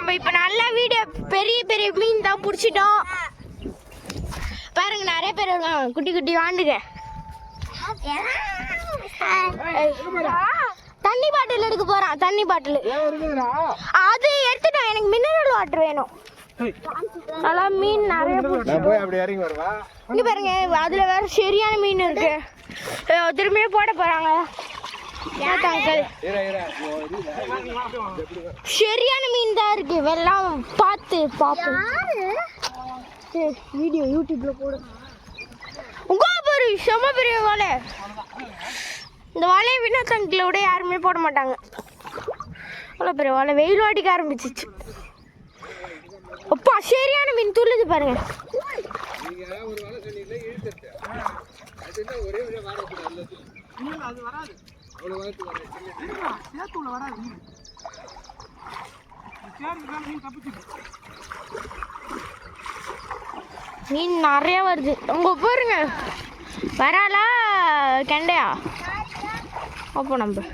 நம்ம இப்போ நல்லா வீடியோ பெரிய பெரிய மீன் தான் பிடிச்சிட்டோம். பாருங்க நிறைய பேர் இருக்காங்க. குட்டி குட்டி வாண்டுங்க. தண்ணி பாட்டில் எடுக்க போறான். தண்ணி பாட்டில் அது எடுத்துட்டேன். எனக்கு மினரல் வாட்டர் வேணும். நல்லா மீன் நிறைய இங்க பாருங்க. அதுல வேற சரியான மீன் இருக்கு. திரும்பியே போட போறாங்க. சரியான மீன் தான் இருக்கு. வெள்ளம் பார்த்து பாப்போம். வீடியோ யூடியூப்ல போடுங்க. உங்க பாரு செம பெரிய வாழை. இந்த வாழையை வினோதங்களை விட யாருமே போட மாட்டாங்க. அவ்வளோ பெரிய வாழை. வெயில் அடிக்க ஆரம்பிச்சிச்சு. அப்பா சரியான மீன் துள்ளுது பாருங்க. மீன் நிறைய வருது. உங்க பாருங்க. வராலா கெண்டையா? அப்போ நம்ம